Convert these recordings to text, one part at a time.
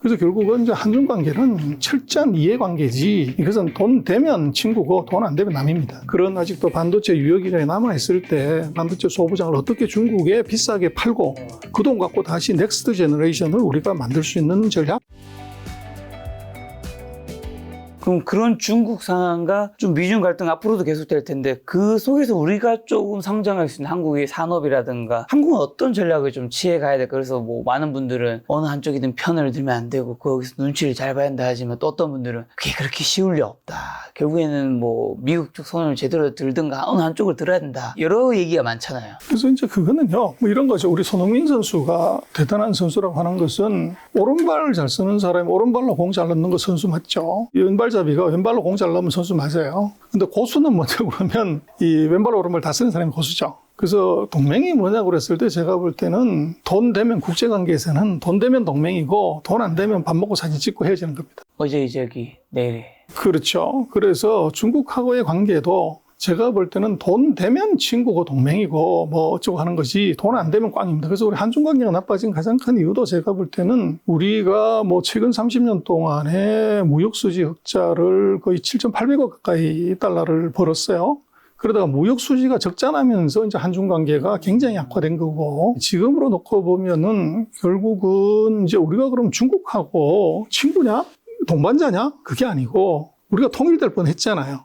그래서 결국은 이제 한중 관계는 철저한 이해관계지 이것은 돈 되면 친구고 돈 안 되면 남입니다. 그런 아직도 반도체 유효기간이 남아있을 때 반도체 소부장을 어떻게 중국에 비싸게 팔고 그 돈 갖고 다시 넥스트 제너레이션을 우리가 만들 수 있는 전략? 그럼 그런 중국 상황과 좀 미중 갈등 앞으로도 계속될 텐데 그 속에서 우리가 조금 성장할 수 있는 한국의 산업이라든가 한국은 어떤 전략을 좀 취해 가야 될까? 그래서 뭐 많은 분들은 어느 한쪽이든 편을 들면 안 되고 거기서 눈치를 잘 봐야 한다 하지만 또 어떤 분들은 그게 그렇게 쉬울 리 없다. 결국에는 뭐 미국 쪽 손을 제대로 들든가 어느 한쪽을 들어야 된다. 여러 얘기가 많잖아요. 그래서 이제 그거는요, 뭐 이런 거죠. 우리 손흥민 선수가 대단한 선수라고 하는 것은 오른발을 잘 쓰는 사람이 오른발로 공 잘 넣는 거 선수 맞죠? 왼발잡이가 왼발로 공 잘 넣으면 선수 맞아요. 근데 고수는 뭐냐고 그러면 이 왼발 오른발 다 쓰는 사람이 고수죠. 그래서 동맹이 뭐냐고 그랬을 때 제가 볼 때는 돈 되면 국제관계에서는 돈 되면 동맹이고 돈 안 되면 밥 먹고 사진 찍고 헤어지는 겁니다. 어제 저기 내일에. 그렇죠. 그래서 중국하고의 관계도 제가 볼 때는 돈 되면 친구고 동맹이고 뭐 어쩌고 하는 것이 돈 안 되면 꽝입니다. 그래서 우리 한중 관계가 나빠진 가장 큰 이유도 제가 볼 때는 우리가 뭐 최근 30년 동안에 무역수지 흑자를 거의 7,800억 가까이 달러를 벌었어요. 그러다가 무역 수지가 적자나면서 이제 한중 관계가 굉장히 악화된 거고 지금으로 놓고 보면은 결국은 이제 우리가 그럼 중국하고 친구냐? 동반자냐? 그게 아니고 우리가 통일될 뻔 했잖아요.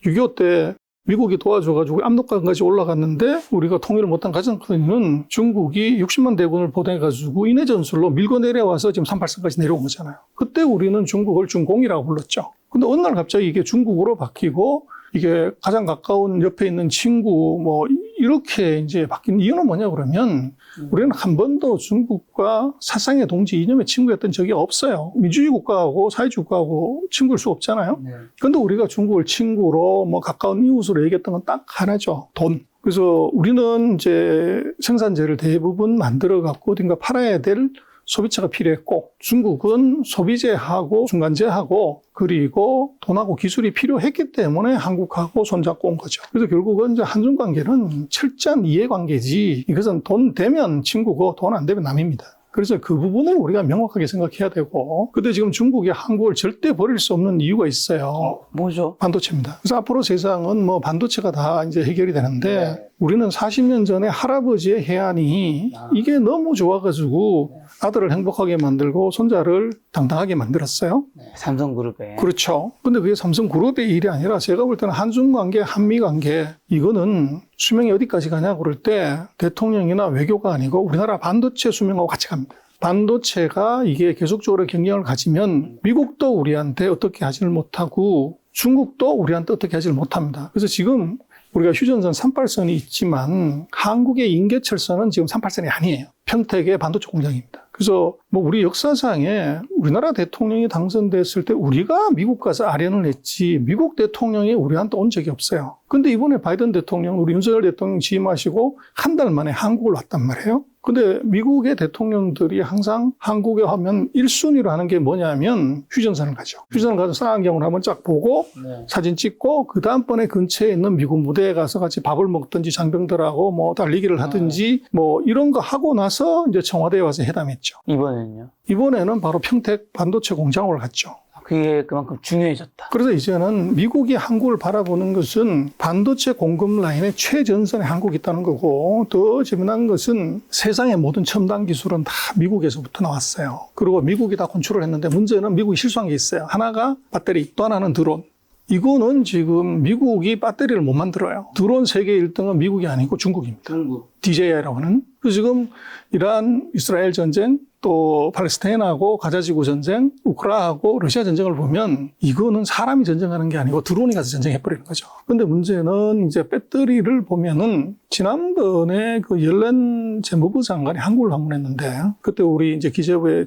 6.25 때 미국이 도와줘가지고 압록강까지 올라갔는데 우리가 통일을 못한 가장 큰 이유는 중국이 60만 대군을 보내가지고 인해 전술로 밀고 내려와서 지금 38선까지 내려온 거잖아요. 그때 우리는 중국을 중공이라고 불렀죠. 근데 어느 날 갑자기 이게 중국으로 바뀌고 이게 가장 가까운 옆에 있는 친구 뭐 이렇게 이제 바뀐 이유는 뭐냐 그러면 우리는 한 번도 중국과 사상의 동지 이념의 친구였던 적이 없어요. 민주주의 국가하고 사회주의 국가하고 친구일 수 없잖아요. 그런데 우리가 중국을 친구로 뭐 가까운 이웃으로 얘기했던 건 딱 하나죠. 돈. 그래서 우리는 이제 생산재를 대부분 만들어 갖고 어딘가 팔아야 될 소비차가 필요했고 중국은 소비재하고 중간재하고 그리고 돈하고 기술이 필요했기 때문에 한국하고 손잡고 온 거죠. 그래서 결국은 이제 한중 관계는 철저한 이해관계지 이것은 돈 되면 친구고 돈 안 되면 남입니다. 그래서 그 부분을 우리가 명확하게 생각해야 되고 근데 지금 중국이 한국을 절대 버릴 수 없는 이유가 있어요. 뭐죠? 반도체입니다. 그래서 앞으로 세상은 뭐 반도체가 다 이제 해결이 되는데 우리는 40년 전에 할아버지의 해안이 이게 너무 좋아가지고 아들을 행복하게 만들고 손자를 당당하게 만들었어요. 삼성그룹에. 그렇죠. 근데 그게 삼성그룹의 일이 아니라 제가 볼 때는 한중관계, 한미관계 이거는 수명이 어디까지 가냐 그럴 때 대통령이나 외교가 아니고 우리나라 반도체 수명하고 같이 갑니다. 반도체가 이게 계속적으로 경쟁을 가지면 미국도 우리한테 어떻게 하지를 못하고 중국도 우리한테 어떻게 하지를 못합니다. 그래서 지금 우리가 휴전선 38선이 있지만 한국의 인계철선은 지금 38선이 아니에요. 평택의 반도체 공장입니다. 그래서 뭐 우리 역사상에 우리나라 대통령이 당선됐을 때 우리가 미국 가서 아련을 했지 미국 대통령이 우리한테 온 적이 없어요. 근데 이번에 바이든 대통령, 우리 윤석열 대통령 취임하시고 한 달 만에 한국을 왔단 말이에요. 근데 미국의 대통령들이 항상 한국에 하면 1순위로 하는 게 뭐냐면 휴전선을 가죠. 휴전선을 가서 쌍안경을 한번 쫙 보고 사진 찍고 그 다음번에 근처에 있는 미국 무대에 가서 같이 밥을 먹든지 장병들하고 뭐 달리기를 하든지 뭐 이런 거 하고 나서 이제 청와대에 와서 회담했죠. 이번에는요? 이번에는 바로 평택 반도체 공장을 갔죠. 그게 그만큼 중요해졌다. 그래서 이제는 미국이 한국을 바라보는 것은 반도체 공급 라인의 최전선에 한국이 있다는 거고 더 재미난 것은 세상의 모든 첨단 기술은 다 미국에서부터 나왔어요. 그리고 미국이 다 컨트롤 했는데 문제는 미국이 실수한 게 있어요. 하나가 배터리, 또 하나는 드론. 이거는 지금 미국이 배터리를 못 만들어요. 드론 세계 1등은 미국이 아니고 중국입니다. DJI라고 하는. 그래서 지금 이란, 이스라엘 전쟁, 또 팔레스타인하고 가자지구 전쟁, 우크라이나하고 러시아 전쟁을 보면 이거는 사람이 전쟁하는 게 아니고 드론이 가서 전쟁해버리는 거죠. 근데 문제는 이제 배터리를 보면은 지난번에 그 옐렌 재무부 장관이 한국을 방문했는데 그때 우리 이제 기재부의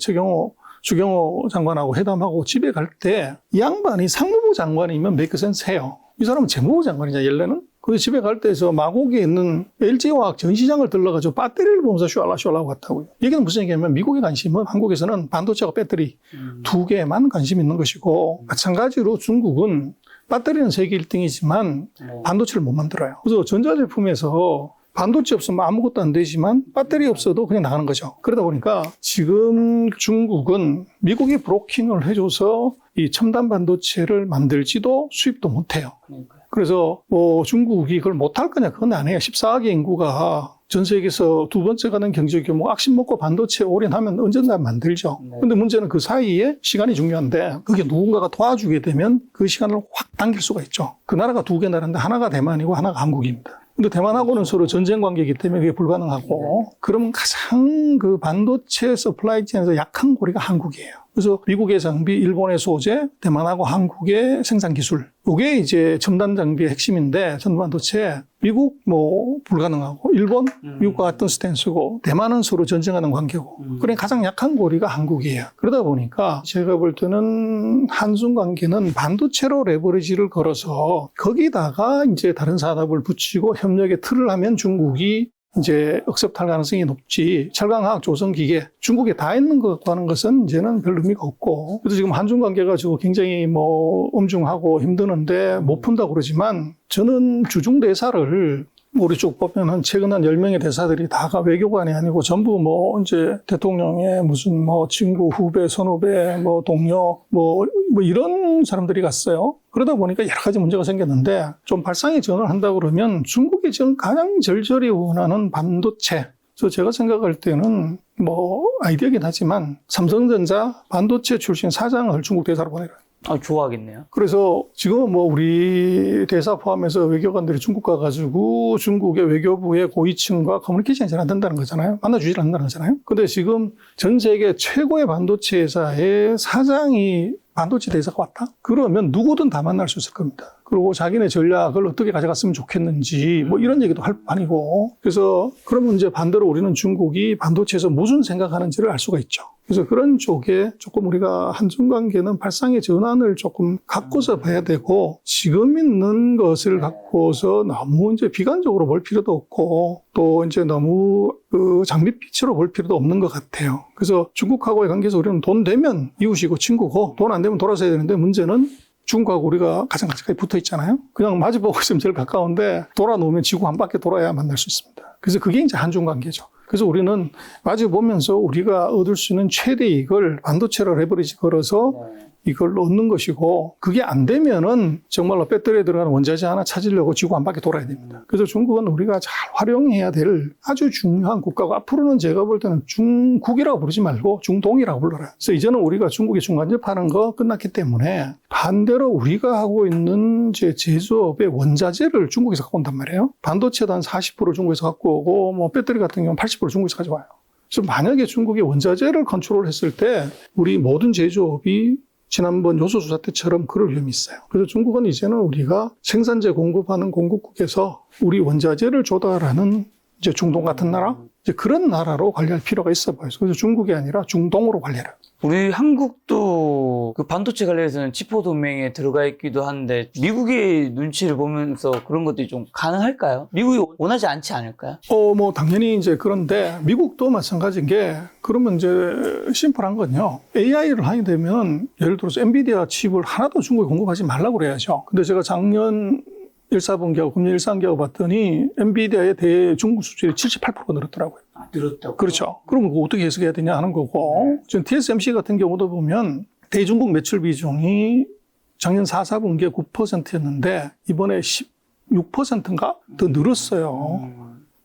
주경호 장관하고 회담하고 집에 갈 때 이 양반이 상무부 장관이면 메이크센스 해요. 이 사람은 재무부 장관이냐 옐렌은? 그 집에 갈 때 저 마곡에 있는 LG화학 전시장을 들러가지고 배터리를 보면서 슈알라슈알라고 갔다고요. 이게 무슨 얘기냐면 미국의 관심은 한국에서는 반도체와 배터리 두 개만 관심이 있는 것이고 마찬가지로 중국은 배터리는 세계 1등이지만 반도체를 못 만들어요. 그래서 전자제품에서 반도체 없으면 아무것도 안 되지만 배터리 없어도 그냥 나가는 거죠. 그러다 보니까 지금 중국은 미국이 브로킹을 해줘서 이 첨단 반도체를 만들지도 수입도 못해요. 그래서 뭐 중국이 그걸 못할 거냐 그건 아니에요. 14억의 인구가 전 세계에서 두 번째 가는 경제 규모 악신 먹고 반도체 올인하면 언젠가 만들죠. 근데 문제는 그 사이에 시간이 중요한데 그게 누군가가 도와주게 되면 그 시간을 확 당길 수가 있죠. 그 나라가 두 개 나라인데 하나가 대만이고 하나가 한국입니다. 근데 대만하고는 서로 전쟁 관계이기 때문에 그게 불가능하고 그러면 가장 그 반도체 서플라이 체인에서 약한 고리가 한국이에요. 그래서 미국의 장비, 일본의 소재, 대만하고 한국의 생산 기술. 이게 이제 첨단 장비의 핵심인데 첨단 반도체 미국 뭐 불가능하고 일본 미국과 같은 스탠스고 대만은 서로 전쟁하는 관계고 그래 가장 약한 고리가 한국이에요. 그러다 보니까 제가 볼 때는 한중 관계는 반도체로 레버리지를 걸어서 거기다가 이제 다른 산업을 붙이고 협력의 틀을 하면 중국이 이제 억셉트할 가능성이 높지 철강화학, 조선기계 중국에 다 있는 것 같고 하는 것은 이제는 별 의미가 없고 그래서 지금 한중 관계가 지금 굉장히 뭐 엄중하고 힘드는데 못 푼다고 그러지만 저는 주중 대사를 우리 쪽 보면은 최근 한 10명의 대사들이 다가 외교관이 아니고 전부 뭐 이제 대통령의 무슨 뭐 친구, 후배, 선후배, 뭐 동료, 뭐 이런 사람들이 갔어요. 그러다 보니까 여러 가지 문제가 생겼는데 좀 발상의 전환을 한다고 그러면 중국이 지금 가장 절절히 원하는 반도체. 그래서 제가 생각할 때는 뭐 아이디어긴 하지만 삼성전자 반도체 출신 사장을 중국 대사로 보내라. 좋아하겠네요. 그래서 지금은 뭐 우리 대사 포함해서 외교관들이 중국 가가지고 중국의 외교부의 고위층과 커뮤니케이션이 잘 안 된다는 거잖아요. 만나주질 않는다는 거잖아요. 근데 지금 전 세계 최고의 반도체 회사의 사장이 반도체 대사가 왔다? 그러면 누구든 다 만날 수 있을 겁니다. 그리고 자기네 전략을 어떻게 가져갔으면 좋겠는지 뭐 이런 얘기도 할 판이고 그래서 그러면 이제 반대로 우리는 중국이 반도체에서 무슨 생각하는지를 알 수가 있죠. 그래서 그런 쪽에 조금 우리가 한중 관계는 발상의 전환을 조금 갖고서 봐야 되고 지금 있는 것을 갖고서 너무 이제 비관적으로 볼 필요도 없고 또 이제 너무 그 장밋빛으로 볼 필요도 없는 것 같아요. 그래서 중국하고의 관계에서 우리는 돈 되면 이웃이고 친구고 돈 안 되면 돌아서야 되는데 문제는 중국하고 우리가 가장 가까이 붙어 있잖아요. 그냥 마주보고 있으면 제일 가까운데 돌아놓으면 지구 한 바퀴 돌아야 만날 수 있습니다. 그래서 그게 이제 한중 관계죠. 그래서 우리는 마주보면서 우리가 얻을 수 있는 최대 이익을 반도체로 레버리지 걸어서 이걸 얻는 것이고 그게 안 되면은 정말로 배터리에 들어가는 원자재 하나 찾으려고 지구 한 바퀴 돌아야 됩니다. 그래서 중국은 우리가 잘 활용해야 될 아주 중요한 국가고 앞으로는 제가 볼 때는 중국이라고 부르지 말고 중동이라고 불러라. 그래서 이제는 우리가 중국에 중간접하는 거 끝났기 때문에 반대로 우리가 하고 있는 제조업의 원자재를 중국에서 갖고 온단 말이에요. 반도체도 한 40% 중국에서 갖고 오고 뭐 배터리 같은 경우는 80% 중국에서 가져와요. 그래서 만약에 중국이 원자재를 컨트롤했을 때 우리 모든 제조업이 지난번 요소수사 때처럼 그럴 위험이 있어요. 그래서 중국은 이제는 우리가 생산재 공급하는 공급국에서 우리 원자재를 조달하는 이제 중동 같은 나라, 이제 그런 나라로 관리할 필요가 있어 보여요. 그래서 중국이 아니라 중동으로 관리해라. 우리 한국도 그 반도체 관련해서는 치포 동맹에 들어가 있기도 한데 미국의 눈치를 보면서 그런 것들이 좀 가능할까요? 미국이 원하지 않지 않을까요? 뭐 당연히 이제 그런데 미국도 마찬가지인 게 그러면 이제 심플한 건요. AI를 하게 되면 예를 들어서 엔비디아 칩을 하나도 중국에 공급하지 말라고 그래야죠. 근데 제가 작년 1사분기하고 금년 1상기하고 봤더니 엔비디아의 대중국 수출이 78% 늘었더라고요. 늘었다고? 그렇죠. 그러면 그거 어떻게 해석해야 되냐 하는 거고. 지금 TSMC 같은 경우도 보면 대중국 매출 비중이 작년 4분기에 9%였는데 이번에 16%인가 더 늘었어요.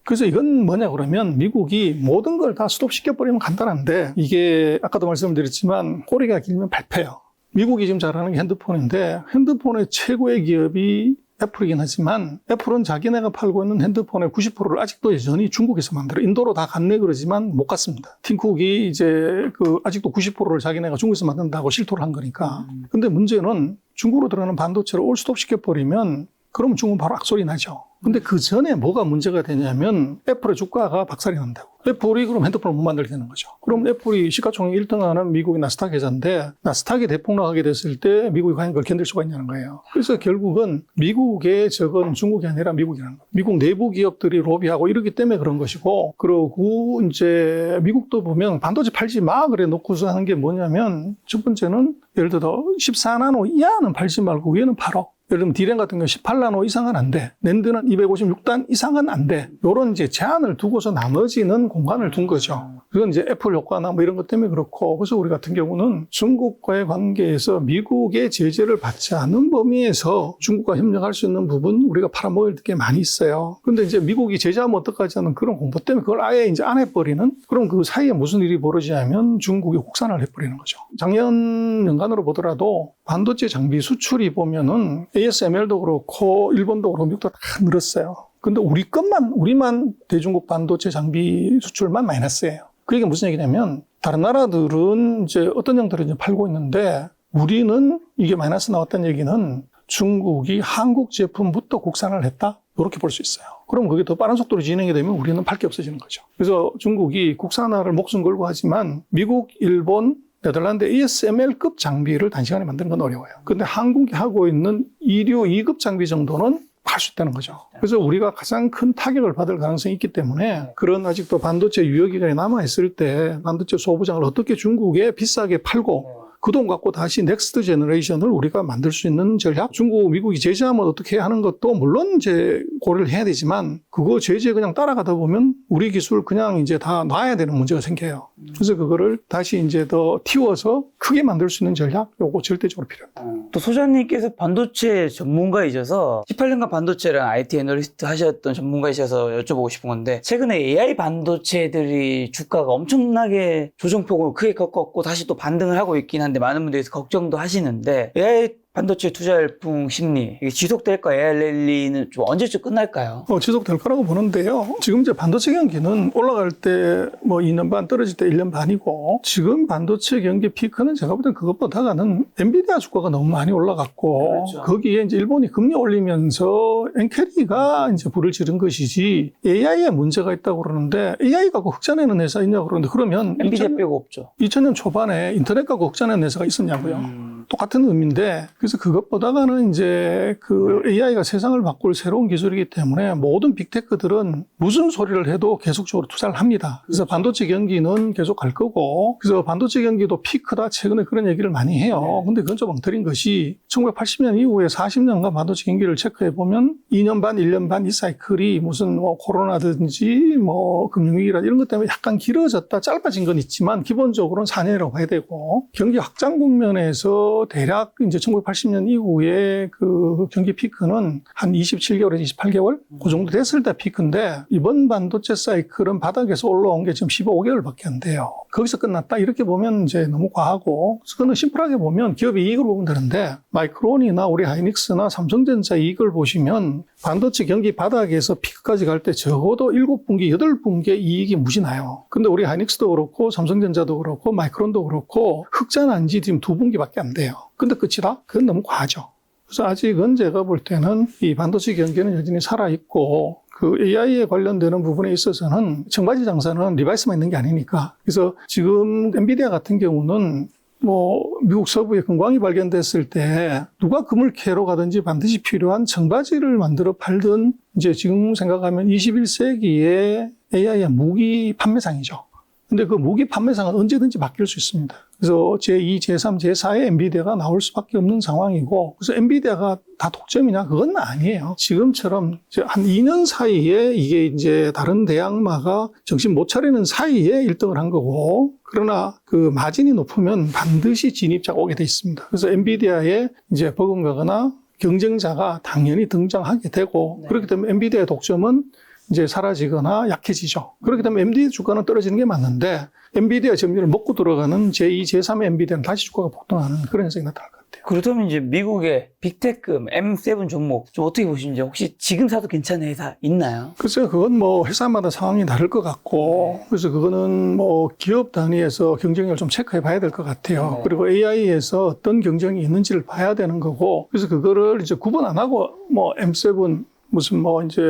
그래서 이건 뭐냐 그러면 미국이 모든 걸 다 스톱시켜버리면 간단한데 이게 아까도 말씀드렸지만 꼬리가 길면 밟혀요. 미국이 지금 잘하는 게 핸드폰인데 핸드폰의 최고의 기업이 애플이긴 하지만 애플은 자기네가 팔고 있는 핸드폰의 90%를 아직도 여전히 중국에서 만들어. 인도로 다 갔네 그러지만 못 갔습니다. 팀쿡이 이제 아직도 90%를 자기네가 중국에서 만든다고 실토를 한 거니까. 근데 문제는 중국으로 들어가는 반도체를 올스톱 시켜버리면 그러면 중국은 바로 악소리 나죠. 근데 그 전에 뭐가 문제가 되냐면 애플의 주가가 박살이 난다고. 애플이 그럼 핸드폰을 못 만들게 되는 거죠. 그럼 애플이 시가총액 1등하는 미국의 나스닥 회사인데 나스닥이 대폭락하게 됐을 때 미국이 과연 그걸 견딜 수가 있냐는 거예요. 그래서 결국은 미국의 적은 중국이 아니라 미국이라는 거예요. 미국 내부 기업들이 로비하고 이러기 때문에 그런 것이고 그러고 이제 미국도 보면 반도체 팔지 마 그래 놓고서 하는 게 뭐냐면 첫 번째는 예를 들어 14나노 이하는 팔지 말고 위에는 팔어. 예를 들면 D램 같은 경우 18나노 이상은 안 돼. 낸드는 256단 이상은 안 돼. 요런 이제 제한을 두고서 나머지는 공간을 둔 거죠. 그건 이제 애플 효과나 뭐 이런 것 때문에 그렇고, 그래서 우리 같은 경우는 중국과의 관계에서 미국의 제재를 받지 않는 범위에서 중국과 협력할 수 있는 부분 우리가 팔아먹을 게 많이 있어요. 근데 이제 미국이 제재하면 어떡하지 하는 그런 공포 때문에 그걸 아예 이제 안 해버리는, 그럼 그 사이에 무슨 일이 벌어지냐면 중국이 국산을 해버리는 거죠. 작년 연간으로 보더라도 반도체 장비 수출이 보면은 ASML도 그렇고 일본도 그렇고 미국도 다 늘었어요. 근데 우리만 대중국 반도체 장비 수출만 마이너스예요. 그 얘기가 무슨 얘기냐면 다른 나라들은 이제 어떤 형태로 이제 팔고 있는데 우리는 이게 마이너스 나왔다는 얘기는 중국이 한국 제품부터 국산을 했다? 이렇게 볼 수 있어요. 그럼 그게 더 빠른 속도로 진행이 되면 우리는 팔 게 없어지는 거죠. 그래서 중국이 국산화를 목숨 걸고 하지만 미국, 일본, 네덜란드 ASML급 장비를 단시간에 만드는 건 어려워요. 근데 한국이 하고 있는 1류 2급 장비 정도는 할 수 있다는 거죠. 그래서 우리가 가장 큰 타격을 받을 가능성이 있기 때문에 그런 아직도 반도체 유효기간이 남아있을 때 반도체 소부장을 어떻게 중국에 비싸게 팔고 그 돈 갖고 다시 넥스트 제너레이션을 우리가 만들 수 있는 전략? 중국, 미국이 제재하면 어떻게 하는 것도 물론 이제 고려를 해야 되지만 그거 제재 그냥 따라가다 보면 우리 기술 그냥 이제 다 놔야 되는 문제가 생겨요. 그래서 그거를 다시 이제 더 틔워서 크게 만들 수 있는 전략? 요거 절대적으로 필요합니다. 또 소장님께서 반도체 전문가이셔서 18년간 반도체랑 IT 애널리스트 하셨던 전문가이셔서 여쭤보고 싶은 건데 최근에 AI 반도체들이 주가가 엄청나게 조정폭을 크게 겪었고 다시 또 반등을 하고 있긴 한데 많은 분들이 걱정도 하시는데 AI 반도체 투자 열풍 심리 이게 지속될까? AI 랠리는 좀 언제쯤 끝날까요? 지속될 거라고 보는데요. 지금 이제 반도체 경기는 올라갈 때 뭐 2년 반, 떨어질 때 1년 반이고 지금 반도체 경기 피크는 제가 볼 땐 그것보다는 엔비디아 주가가 너무 많이 올라갔고 그렇죠. 거기에 이제 일본이 금리 올리면서 엔캐리가 이제 불을 지른 것이지 AI에 문제가 있다고 그러는데 AI 갖고 흑자내는 회사 있냐고 그러는데 그러면 엔비디아 빼고 없죠. 2000년 초반에 인터넷 갖고 흑자내는 회사가 있었냐고요. 똑같은 의미인데 그래서 그것보다는 이제 그 AI가 세상을 바꿀 새로운 기술이기 때문에 모든 빅테크들은 무슨 소리를 해도 계속적으로 투자를 합니다. 그래서 반도체 경기는 계속 갈 거고 그래서 반도체 경기도 피크다 최근에 그런 얘기를 많이 해요. 근데 그건 좀 엉터리인 것이 1980년 이후에 40년간 반도체 경기를 체크해 보면 2년 반, 1년 반 이 사이클이 무슨 뭐 코로나든지 뭐 금융위기라 이런 것 때문에 약간 길어졌다 짧아진 건 있지만 기본적으로는 4년이라고 봐야 되고 경기 확장 국면에서 대략 이제 1980년 이후에 그 경기 피크는 한 27개월에서 28개월? 그 정도 됐을 때 피크인데 이번 반도체 사이클은 바닥에서 올라온 게 지금 15개월밖에 안 돼요. 거기서 끝났다? 이렇게 보면 이제 너무 과하고 그거는 심플하게 보면 기업의 이익을 보면 되는데 마이크론이나 우리 하이닉스나 삼성전자 이익을 보시면 반도체 경기 바닥에서 피크까지 갈 때 적어도 7분기, 8분기의 이익이 무시나요. 근데 우리 하이닉스도 그렇고 삼성전자도 그렇고 마이크론도 그렇고 흑자 난 지 지금 2분기밖에 안 돼요. 근데 끝이다? 그건 너무 과하죠. 그래서 아직은 제가 볼 때는 이 반도체 경기는 여전히 살아있고 그 AI에 관련되는 부분에 있어서는 청바지 장사는 디바이스만 있는 게 아니니까. 그래서 지금 엔비디아 같은 경우는 뭐 미국 서부에 금광이 발견됐을 때 누가 금을 캐러 가든지 반드시 필요한 청바지를 만들어 팔던 이제 지금 생각하면 21세기의 AI의 무기 판매상이죠. 근데 그 무기 판매상은 언제든지 바뀔 수 있습니다. 그래서 제2, 제3, 제4의 엔비디아가 나올 수밖에 없는 상황이고 그래서 엔비디아가 다 독점이냐? 그건 아니에요. 지금처럼 한 2년 사이에 이게 이제 다른 대항마가 정신 못 차리는 사이에 1등을 한 거고 그러나 그 마진이 높으면 반드시 진입자가 오게 돼 있습니다. 그래서 엔비디아에 이제 버금가거나 경쟁자가 당연히 등장하게 되고 그렇기 때문에 엔비디아의 독점은 이제 사라지거나 약해지죠. 그렇기 때문에 엔비디아 주가는 떨어지는 게 맞는데 엔비디아 점유율을 먹고 들어가는 제2, 제3의 엔비디아는 다시 주가가 폭등하는 그런 현상이 나타날 것 같아요. 그렇다면 이제 미국의 빅테크 M7 종목 좀 어떻게 보시는지 혹시 지금 사도 괜찮은 회사 있나요? 글쎄요, 그건 뭐 회사마다 상황이 다를 것 같고 그래서 그거는 뭐 기업 단위에서 경쟁력을 좀 체크해 봐야 될 것 같아요. 그리고 AI에서 어떤 경쟁이 있는지를 봐야 되는 거고 그래서 그거를 이제 구분 안 하고 뭐 M7 무슨 뭐 이제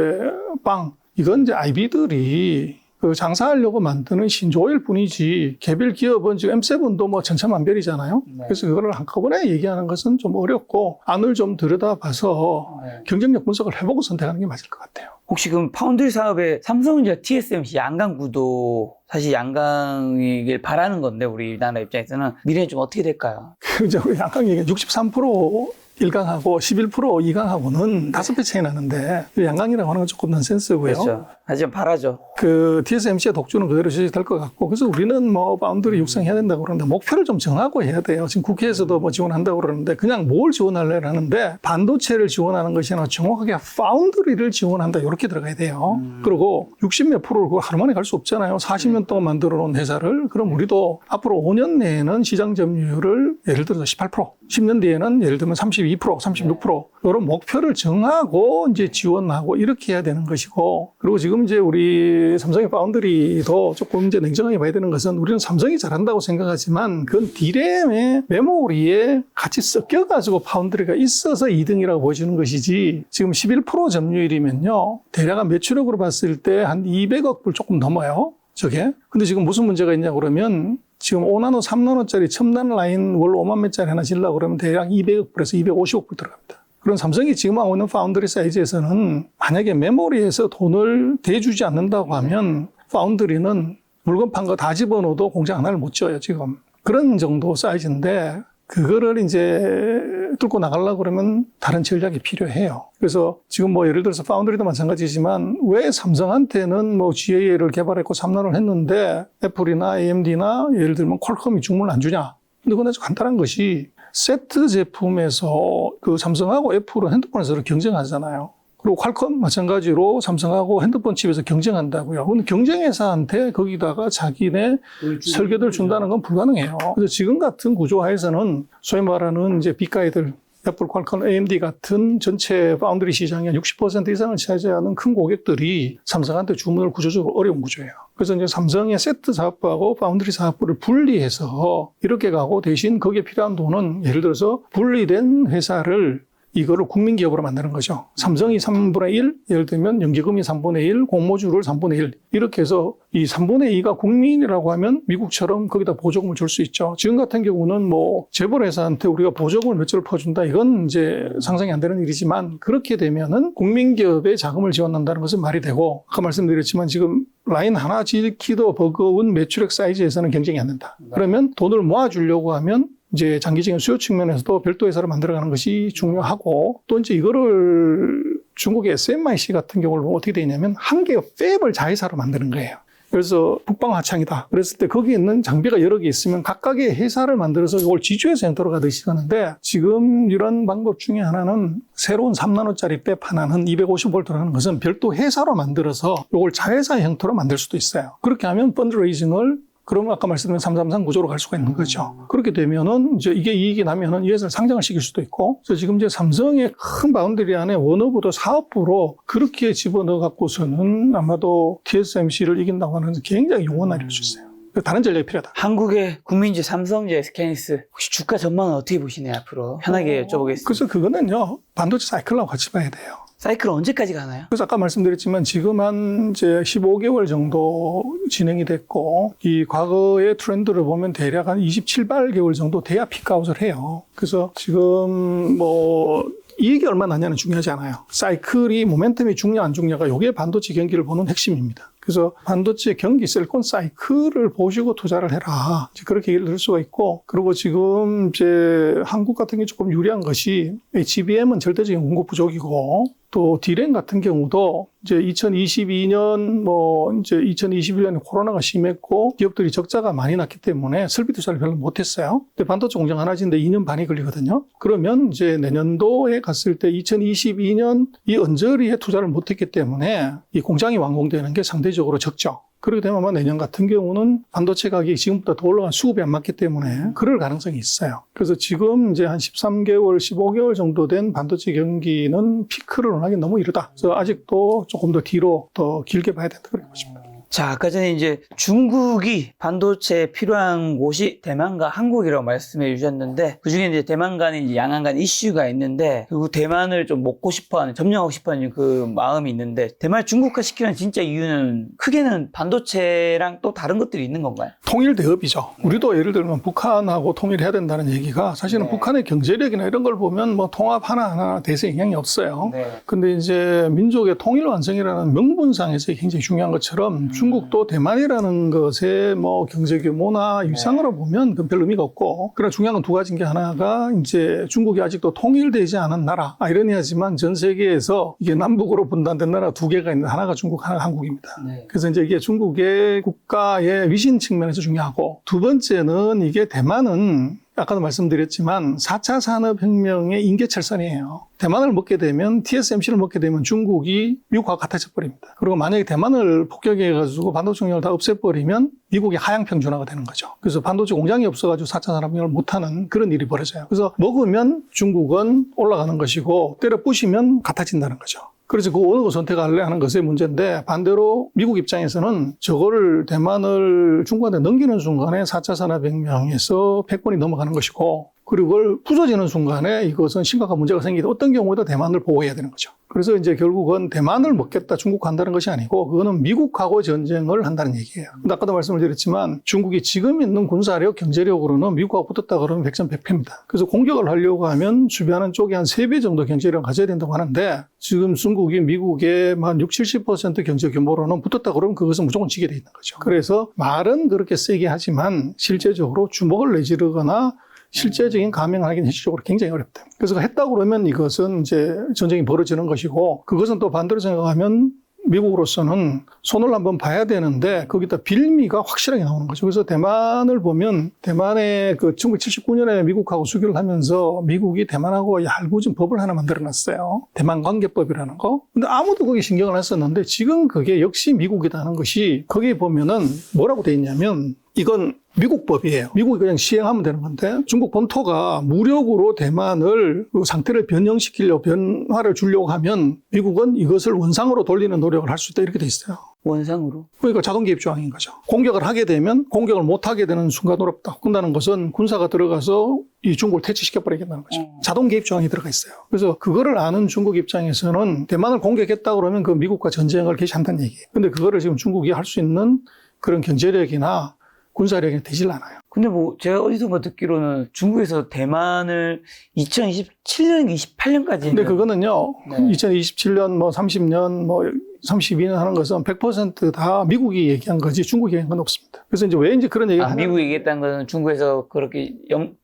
빵 이건 이제 IB들이 그 장사하려고 만드는 신조어일 뿐이지 개별 기업은 지금 M7도 뭐 천차만별이잖아요. 그래서 그거를 한꺼번에 얘기하는 것은 좀 어렵고 안을 좀 들여다봐서 경쟁력 분석을 해보고 선택하는 게 맞을 것 같아요. 혹시 그럼 파운드리 사업에 삼성전자 TSMC 양강 구도 사실 양강이길 바라는 건데 우리나라 입장에서는 미래는 좀 어떻게 될까요? 이제 우리 양강 얘기 63% 1강하고 11% 2강하고는 5배 차이 나는데 양강이라고 하는 건 조금 넌센스고요. 그렇죠. 하지만 바라죠. 그 TSMC의 독주는 그대로 지속될 것 같고 그래서 우리는 뭐 파운드리 육성해야 된다고 그러는데 목표를 좀 정하고 해야 돼요. 지금 국회에서도 뭐 지원한다고 그러는데 그냥 뭘 지원하려고 하는데 반도체를 지원하는 것이 아니라 정확하게 파운드리를 지원한다 이렇게 들어가야 돼요. 그리고 60몇 프로를 그걸 하루 만에 갈 수 없잖아요. 40년 동안 만들어 놓은 회사를 그럼 우리도 앞으로 5년 내에는 시장 점유율을 예를 들어서 18%, 10년 뒤에는 예를 들면 32%, 36% 이런 목표를 정하고 이제 지원하고 이렇게 해야 되는 것이고 그리고 지금 이제 우리 삼성의 파운드리도 조금 이제 냉정하게 봐야 되는 것은 우리는 삼성이 잘한다고 생각하지만 그건 디램의 메모리에 같이 섞여가지고 파운드리가 있어서 2등이라고 보시는 것이지 지금 11% 점유율이면요 대략 매출액으로 봤을 때 한 200억 불 조금 넘어요. 저게. 근데 지금 무슨 문제가 있냐 그러면 지금 5나노, 3나노짜리 첨단 라인 월 5만 매짜리 하나 질려고 그러면 대략 200억 불에서 250억 불 들어갑니다. 그럼 삼성이 지금 하고 있는 파운드리 사이즈에서는 만약에 메모리에서 돈을 대주지 않는다고 하면 파운드리는 물건 판 거 다 집어넣어도 공장 하나를 못 지어요, 지금. 그런 정도 사이즈인데 그거를 이제 뚫고 나가려고 그러면 다른 전략이 필요해요. 그래서 지금 뭐 예를 들어서 파운드리도 마찬가지지만 왜 삼성한테는 뭐 GAA를 개발했고 3나노를 했는데 애플이나 AMD나 예를 들면 퀄컴이 주문을 안 주냐? 근데 그건 아주 간단한 것이 세트 제품에서 그 삼성하고 애플은 핸드폰에서 경쟁하잖아요. 그리고 퀄컴 마찬가지로 삼성하고 핸드폰 칩에서 경쟁한다고요. 근데 경쟁회사한테 거기다가 자기네 설계도를 준다는 건 불가능해요. 그래서 지금 같은 구조하에서는 소위 말하는 이제 빅가이들, 애플, 퀄컴, AMD 같은 전체 파운드리 시장의 한 60% 이상을 차지하는 큰 고객들이 삼성한테 주문을 구조적으로 어려운 구조예요. 그래서 이제 삼성의 세트 사업부하고 파운드리 사업부를 분리해서 이렇게 가고 대신 거기에 필요한 돈은 예를 들어서 분리된 회사를 이거를 국민기업으로 만드는 거죠. 삼성이 3분의 1, 예를 들면 연기금이 3분의 1, 공모주를 3분의 1. 이렇게 해서 이 3분의 2가 국민이라고 하면 미국처럼 거기다 보조금을 줄 수 있죠. 지금 같은 경우는 뭐 재벌회사한테 우리가 보조금을 몇 조를 퍼준다. 이건 이제 상상이 안 되는 일이지만 그렇게 되면은 국민기업에 자금을 지원한다는 것은 말이 되고 아까 말씀드렸지만 지금 라인 하나 짓기도 버거운 매출액 사이즈에서는 경쟁이 안 된다. 그러면 돈을 모아주려고 하면 이제 장기적인 수요 측면에서도 별도 회사를 만들어가는 것이 중요하고 또 이제 이거를 중국의 SMIC 같은 경우를 보면 어떻게 되냐면 한 개의 팹을 자회사로 만드는 거예요. 그래서 북방화창이다. 그랬을 때 거기에 있는 장비가 여러 개 있으면 각각의 회사를 만들어서 이걸 지주회사 형태로 가듯이 가는데 지금 이런 방법 중에 하나는 새로운 3나노짜리 팹 하나는 250V라는 것은 별도 회사로 만들어서 이걸 자회사 형태로 만들 수도 있어요. 그렇게 하면 펀드레이징을 그러면 아까 말씀드린 333 구조로 갈 수가 있는 거죠. 그렇게 되면은 이제 이게 이익이 나면은 이 회사를 상장을 시킬 수도 있고. 그래서 지금 이제 삼성의 큰 바운드리 안에 원어부도 사업부로 그렇게 집어넣어 갖고서는 아마도 TSMC를 이긴다고 하는 굉장히 용언 알려주세요. 다른 전략이 필요하다. 한국의 국민주 삼성제 SK하이닉스 혹시 주가 전망은 어떻게 보시나요 앞으로? 편하게 여쭤보겠습니다. 그래서 그거는요 반도체 사이클하고 같이 봐야 돼요. 사이클 언제까지 가나요? 그래서 아까 말씀드렸지만 지금 한 이제 15개월 정도 진행이 됐고 이 과거의 트렌드를 보면 대략 한 27, 8개월 정도 돼야 피크아웃을 해요. 그래서 지금 뭐 이익이 얼마나 나냐는 중요하지 않아요. 사이클이 모멘텀이 중요 안 중요가 이게 반도체 경기를 보는 핵심입니다. 그래서 반도체 경기 셀콘 사이클을 보시고 투자를 해라. 그렇게 얘기를 들을 수가 있고 그리고 지금 이제 한국 같은 게 조금 유리한 것이 HBM은 절대적인 공급 부족이고 또 디램 같은 경우도 이제 2022년 이제 2021년에 코로나가 심했고 기업들이 적자가 많이 났기 때문에 설비 투자를 별로 못했어요. 근데 반도체 공장 하나 짓는데 2년 반이 걸리거든요. 그러면 이제 내년도에 갔을 때 2022년 이 언저리에 투자를 못했기 때문에 이 공장이 완공되는 게 상대적으로 적죠. 그렇게 되면 아마 내년 같은 경우는 반도체 가격이 지금보다 더 올라간 수급이 안 맞기 때문에 그럴 가능성이 있어요. 그래서 지금 이제 한 13개월, 15개월 정도 된 반도체 경기는 피크를 원하기 너무 이르다. 그래서 아직도 조금 더 뒤로 더 길게 봐야 된다. 그렇게 보십니다. 자, 아까 전에 이제 중국이 반도체에 필요한 곳이 대만과 한국이라고 말씀해 주셨는데, 그 중에 이제 대만 간에 이제 양안 간 이슈가 있는데, 그리고 대만을 좀 먹고 싶어 하는, 점령하고 싶어 하는 그 마음이 있는데, 대만을 중국화 시키는 진짜 이유는 크게는 반도체랑 또 다른 것들이 있는 건가요? 통일 대업이죠. 우리도 예를 들면 북한하고 통일해야 된다는 얘기가 사실은 북한의 경제력이나 이런 걸 보면 뭐 통합 하나하나 대세 영향이 없어요. 근데 이제 민족의 통일 완성이라는 명분상에서 굉장히 중요한 것처럼 중국도 대만이라는 것의 뭐 경제 규모나 위상으로 보면 그건 별 의미가 없고, 그러나 중요한 건 두 가지인 게 하나가 이제 중국이 아직도 통일되지 않은 나라, 아이러니하지만 전 세계에서 이게 남북으로 분단된 나라 두 개가 있는데 하나가 중국, 하나가 한국입니다. 네. 그래서 이제 이게 중국의 국가의 위신 측면에서 중요하고, 두 번째는 이게 대만은 아까도 말씀드렸지만 4차 산업혁명의 인계철선이에요. 대만을 먹게 되면, TSMC를 먹게 되면 중국이 미국과 같아져 버립니다. 그리고 만약에 대만을 폭격해가지고 반도체 공장을 다 없애버리면 미국이 하향평준화가 되는 거죠. 그래서 반도체 공장이 없어가지고 4차 산업혁명을 못하는 그런 일이 벌어져요. 그래서 먹으면 중국은 올라가는 것이고 때려 부시면 같아진다는 거죠. 그래서 그 어느 거 선택할래 하는 것의 문제인데, 반대로 미국 입장에서는 저거를 대만을 중국한테 넘기는 순간에 4차 산업혁명에서 패권이 넘어가는 것이고, 그리고 그걸 부서지는 순간에 이것은 심각한 문제가 생기다 어떤 경우에도 대만을 보호해야 되는 거죠. 그래서 이제 결국은 대만을 먹겠다, 중국 한다는 것이 아니고 그거는 미국하고 전쟁을 한다는 얘기예요. 근데 아까도 말씀을 드렸지만 중국이 지금 있는 군사력, 경제력으로는 미국하고 붙었다 그러면 백전백패입니다. 그래서 공격을 하려고 하면 주변하는 쪽에 한 3배 정도 경제력을 가져야 된다고 하는데, 지금 중국이 미국의 한 60, 70% 경제 규모로는 붙었다 그러면 그것은 무조건 지게 돼 있는 거죠. 그래서 말은 그렇게 세게 하지만 실제적으로 주먹을 내지르거나 실제적인 감행을 하기는 현실적으로 굉장히 어렵다. 그래서 했다고 그러면 이것은 이제 전쟁이 벌어지는 것이고, 그것은 또 반대로 생각하면 미국으로서는 손을 한번 봐야 되는데 거기다 빌미가 확실하게 나오는 거죠. 그래서 대만을 보면, 대만의 그 1979년에 미국하고 수교를 하면서 미국이 대만하고 얄궂은 법을 하나 만들어놨어요. 대만관계법이라는 거. 근데 아무도 거기 신경을 안 썼는데 지금 그게 역시 미국이라는 것이, 거기에 보면은 뭐라고 돼 있냐면 이건 미국 법이에요. 미국이 그냥 시행하면 되는 건데, 중국 본토가 무력으로 대만을 그 상태를 변형시키려고, 변화를 주려고 하면 미국은 이것을 원상으로 돌리는 노력을 할 수 있다, 이렇게 돼 있어요. 원상으로? 그러니까 자동 개입 조항인 거죠. 공격을 하게 되면 공격을 못 하게 되는 순간으로 딱 끝나는 것은 군사가 들어가서 이 중국을 퇴치시켜버리겠다는 거죠. 자동 개입 조항이 들어가 있어요. 그래서 그거를 아는 중국 입장에서는 대만을 공격했다 그러면 그 미국과 전쟁을 개시한다는 얘기예요. 근데 그거를 지금 중국이 할 수 있는 그런 경제력이나 군사력이 되질 않아요. 근데 뭐 제가 어디선가 듣기로는 중국에서 대만을 2027년, 28년까지. 근데 그거는요, 네. 2027년, 뭐 30년, 뭐 32년 하는 것은 100% 다 미국이 얘기한 거지 중국이 얘기한 건 없습니다. 그래서 이제 왜 이제 그런 얘기를 하냐. 미국이 얘기했다는 것은 중국에서 그렇게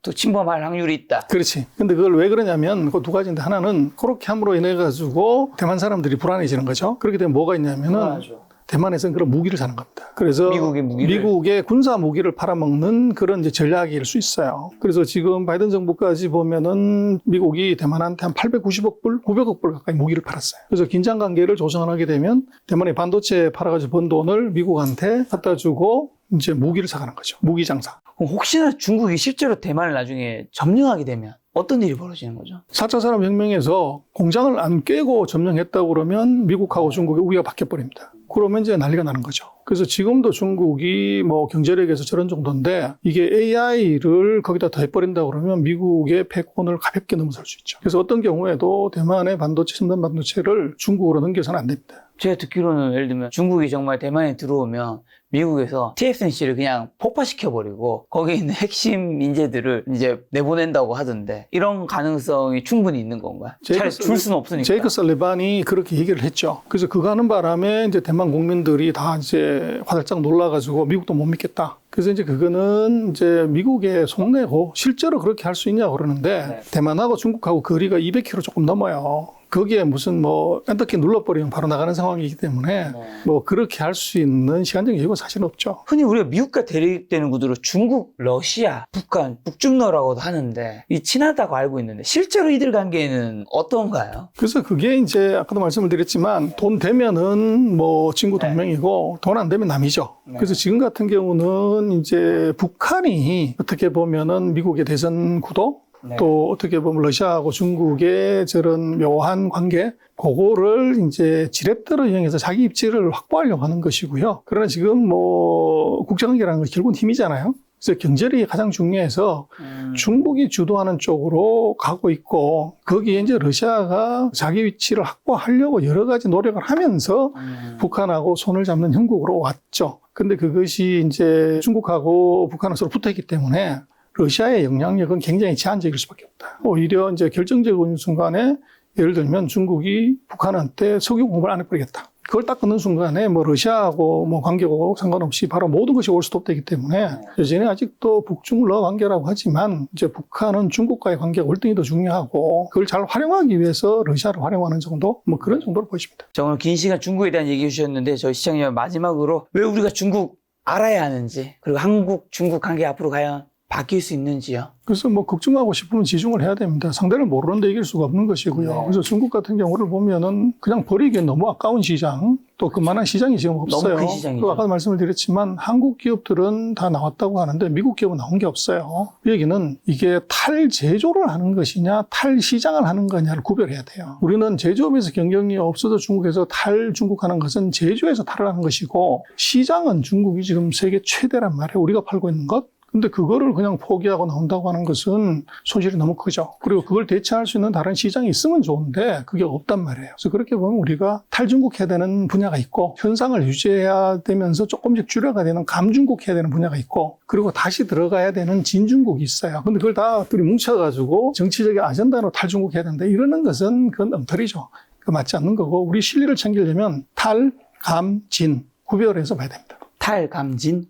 또 침범할 확률이 있다. 그렇지. 근데 그걸 왜 그러냐면 그 두 가지인데, 하나는 그렇게 함으로 인해 가지고 대만 사람들이 불안해지는 거죠. 그렇게 되면 뭐가 있냐면은 대만에서는 그런 무기를 사는 겁니다. 그래서 미국의 군사 무기를 팔아먹는 그런 이제 전략일 수 있어요. 그래서 지금 바이든 정부까지 보면은 미국이 대만한테 한 890억 불, 900억 불 가까이 무기를 팔았어요. 그래서 긴장 관계를 조성하게 되면 대만의 반도체 팔아가지고 번 돈을 미국한테 갖다 주고 이제 무기를 사가는 거죠. 무기 장사. 그럼 혹시나 중국이 실제로 대만을 나중에 점령하게 되면 어떤 일이 벌어지는 거죠? 4차 산업혁명에서 공장을 안 깨고 점령했다고 그러면 미국하고 중국의 우위가 바뀌어버립니다. 그러면 이제 난리가 나는 거죠. 그래서 지금도 중국이 뭐 경제력에서 저런 정도인데, 이게 AI를 거기다 더해버린다고 그러면 미국의 패권을 가볍게 넘어설 수 있죠. 그래서 어떤 경우에도 대만의 반도체, 첨단 반도체를 중국으로 넘겨서는 안 됩니다. 제가 듣기로는 예를 들면 중국이 정말 대만에 들어오면 미국에서 TSMC를 그냥 폭파시켜버리고 거기에 있는 핵심 인재들을 이제 내보낸다고 하던데, 이런 가능성이 충분히 있는 건가요? 잘 줄 수는 없으니까. 제이크 설리반이 그렇게 얘기를 했죠. 그래서 그거 하는 바람에 이제 대만 국민들이 다 이제 화들짝 놀라가지고 미국도 못 믿겠다. 그래서 이제 그거는 이제 미국에 속내고 실제로 그렇게 할 수 있냐 그러는데, 대만하고 중국하고 거리가 200km 조금 넘어요. 거기에 무슨 뭐 엔터키 눌러버리면 바로 나가는 상황이기 때문에 뭐 그렇게 할 수 있는 시간적인 여유가 사실 없죠. 흔히 우리가 미국과 대립되는 구도로 중국, 러시아, 북한, 북중러라고도 하는데 이 친하다고 알고 있는데 실제로 이들 관계는 어떤가요? 그래서 그게 이제 아까도 말씀을 드렸지만 돈 되면은 뭐 친구 동맹이고 돈 안 되면 남이죠. 그래서 지금 같은 경우는 이제 북한이 어떻게 보면은 미국의 대선 구도, 또 어떻게 보면 러시아하고 중국의 저런 묘한 관계, 그거를 이제 지렛대로 이용해서 자기 입지를 확보하려고 하는 것이고요. 그러나 지금 뭐 국제관계라는 것이 결국은 힘이잖아요. 그래서 경제력이 가장 중요해서 중국이 주도하는 쪽으로 가고 있고, 거기에 이제 러시아가 자기 위치를 확보하려고 여러 가지 노력을 하면서 북한하고 손을 잡는 형국으로 왔죠. 근데 그것이 이제 중국하고 북한은 서로 붙어 있기 때문에 러시아의 영향력은 굉장히 제한적일 수밖에 없다. 오히려 이제 결정적인 순간에 예를 들면 중국이 북한한테 석유 공급을 안 해버리겠다. 그걸 딱 끊는 순간에 뭐 러시아하고 뭐 관계가 상관없이 바로 모든 것이 올스톱되기 때문에 여전히 아직도 북중러 관계라고 하지만 이제 북한은 중국과의 관계가 월등히 더 중요하고 그걸 잘 활용하기 위해서 러시아를 활용하는 정도 뭐 그런 정도로 보십니다. 자, 오늘 긴 시간 중국에 대한 얘기해 주셨는데 저희 시청자 마지막으로 왜 우리가 중국 알아야 하는지 그리고 한국 중국 관계 앞으로 과연 바뀔 수 있는지요? 그래서 뭐 걱정하고 싶으면 지중을 해야 됩니다. 상대를 모르는데 이길 수가 없는 것이고요. 네. 그래서 중국 같은 경우를 보면은 그냥 버리기엔 너무 아까운 시장, 또 그만한 시장이 지금 없어요. 너무 큰 시장이죠. 또 아까 말씀을 드렸지만 한국 기업들은 다 나왔다고 하는데 미국 기업은 나온 게 없어요. 그 얘기는 이게 탈제조를 하는 것이냐 탈시장을 하는 거냐를 구별해야 돼요. 우리는 제조업에서 경쟁이 없어서 중국에서 탈중국하는 것은 제조에서 탈을 하는 것이고 시장은 중국이 지금 세계 최대란 말이에요. 우리가 팔고 있는 것. 근데 그거를 그냥 포기하고 나온다고 하는 것은 손실이 너무 크죠. 그리고 그걸 대체할 수 있는 다른 시장이 있으면 좋은데 그게 없단 말이에요. 그래서 그렇게 보면 우리가 탈중국해야 되는 분야가 있고 현상을 유지해야 되면서 조금씩 줄여가야 되는 감중국해야 되는 분야가 있고 그리고 다시 들어가야 되는 진중국이 있어요. 근데 그걸 다 둘이 뭉쳐가지고 정치적인 아젠다로 탈중국해야 된다. 이러는 것은 그건 엉터리죠. 그 맞지 않는 거고 우리 실리를 챙기려면 탈, 감, 진 구별해서 봐야 됩니다. 탈감진?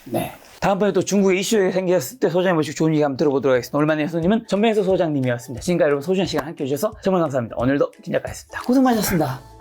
네. 다음번에 또 중국의 이슈가 생겼을 때 소장님 모시고 좋은 얘기 한번 들어보도록 하겠습니다. 오랜만에 손님은 전명수 소장님이었습니다. 지금까지 여러분 소중한 시간 함께 해주셔서 정말 감사합니다. 오늘도 김 작가였습니다. 고생 많으셨습니다.